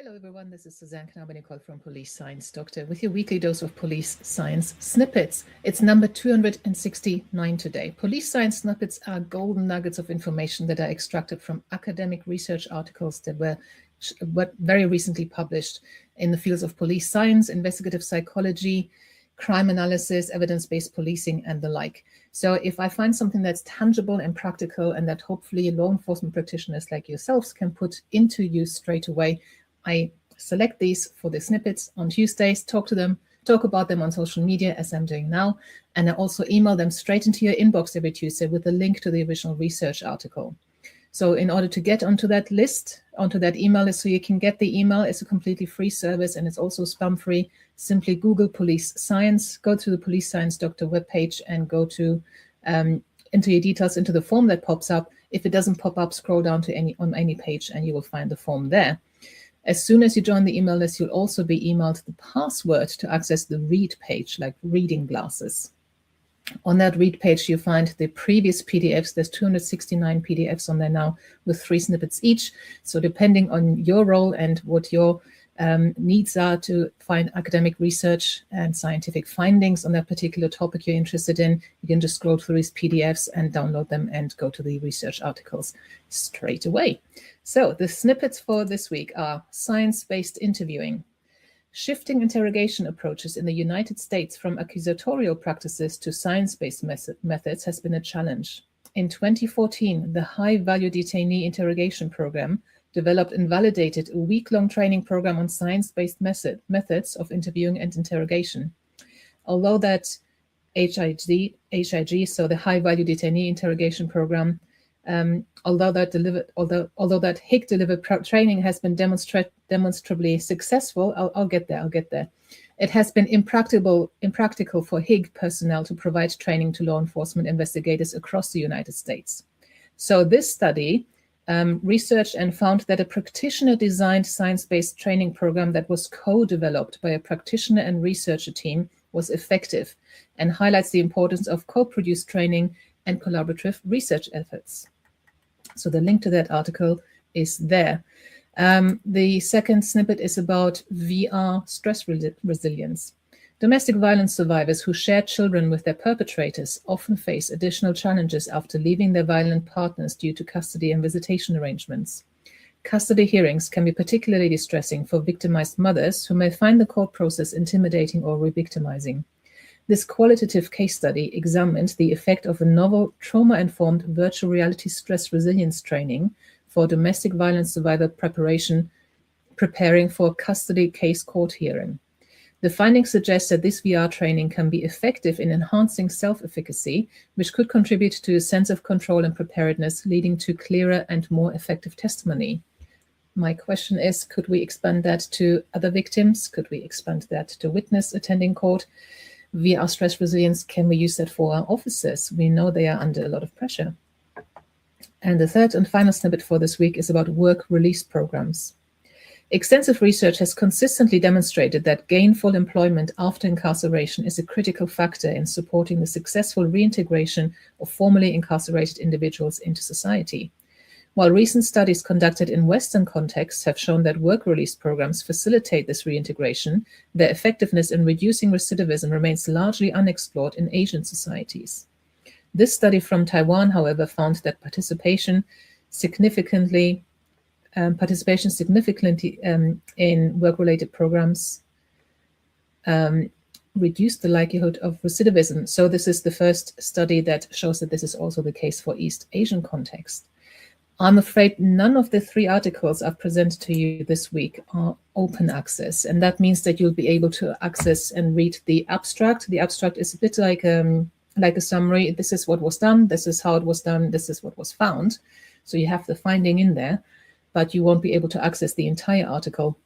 Hello everyone, this is Suzanne Knabe-Nicole from Police Science Doctor with your weekly dose of police science snippets. It's number 269 today. Police science snippets are golden nuggets of information that are extracted from academic research articles that were very recently published in the fields of police science, investigative psychology, crime analysis, evidence-based policing, and the like. So if I find something that's tangible and practical and that hopefully law enforcement practitioners like yourselves can put into use straight away, I select these for the snippets on Tuesdays, talk about them on social media as I'm doing now, and I also email them straight into your inbox every Tuesday with a link to the original research article. So in order to get onto that list, onto that email list, so you can get the email, it's a completely free service and it's also spam-free. Simply Google Police Science, go to the Police Science Doctor webpage and go to into your details into the form that pops up. If it doesn't pop up, scroll down to any page and you will find the form there. As soon as you join the email list, you'll also be emailed the password to access the read page, like reading glasses. On that read page, you find the previous PDFs. There's 269 PDFs on there now with 3 snippets each. So depending on your role and what your needs are to find academic research and scientific findings on that particular topic you're interested in, you can just scroll through these PDFs and download them and go to the research articles straight away. So the snippets for this week are science-based interviewing. Shifting interrogation approaches in the United States from accusatorial practices to science-based methods has been a challenge. In 2014, the High-Value Detainee Interrogation Program developed and validated a week-long training program on science-based methods of interviewing and interrogation. Although that HIG, so the High-Value Detainee Interrogation Program, although that HIG-delivered training has been demonstrably successful, I'll get there. It has been impractical for HIG personnel to provide training to law enforcement investigators across the United States. So this study researched and found that a practitioner-designed science-based training program that was co-developed by a practitioner and researcher team was effective and highlights the importance of co-produced training and collaborative research efforts. So the link to that article is there. The second snippet is about VR stress resilience. Domestic violence survivors who share children with their perpetrators often face additional challenges after leaving their violent partners due to custody and visitation arrangements. Custody hearings can be particularly distressing for victimized mothers who may find the court process intimidating or re-victimizing. This qualitative case study examined the effect of a novel trauma-informed virtual reality stress resilience training for domestic violence survivor preparing for custody case court hearing. The findings suggest that this VR training can be effective in enhancing self-efficacy, which could contribute to a sense of control and preparedness, leading to clearer and more effective testimony. My question is, could we expand that to other victims? Could we expand that to witness attending court? VR stress resilience, can we use that for our officers? We know they are under a lot of pressure. And the third and final snippet for this week is about work release programs. Extensive research has consistently demonstrated that gainful employment after incarceration is a critical factor in supporting the successful reintegration of formerly incarcerated individuals into society. While recent studies conducted in Western contexts have shown that work release programs facilitate this reintegration, their effectiveness in reducing recidivism remains largely unexplored in Asian societies. This study from Taiwan, however, found that participation significantly in work-related programs reduced the likelihood of recidivism. So this is the first study that shows that this is also the case for East Asian context. I'm afraid none of the 3 articles I've presented to you this week are open access, and that means that you'll be able to access and read the abstract. The abstract is a bit like a summary. This is what was done, this is how it was done, this is what was found. So you have the finding in there, but you won't be able to access the entire article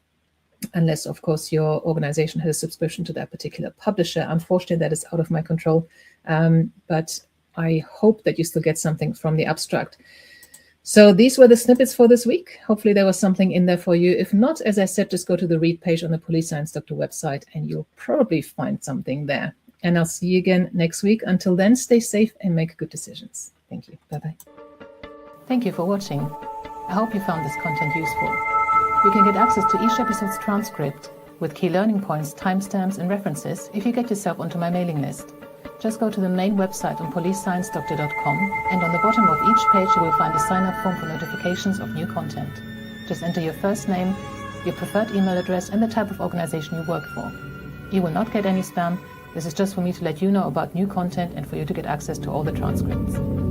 unless, of course, your organization has a subscription to that particular publisher. Unfortunately, that is out of my control, but I hope that you still get something from the abstract. So these were the snippets for this week. Hopefully there was something in there for you. If not, as I said, just go to the read page on the Police Science Doctor website and you'll probably find something there. And I'll see you again next week. Until then, stay safe and make good decisions. Thank you. Bye-bye. Thank you for watching. I hope you found this content useful. You can get access to each episode's transcript with key learning points, timestamps, and references if you get yourself onto my mailing list. Just go to the main website on policesciencedoctor.com, and on the bottom of each page you will find a sign-up form for notifications of new content. Just enter your first name, your preferred email address, and the type of organization you work for. You will not get any spam. This is just for me to let you know about new content and for you to get access to all the transcripts.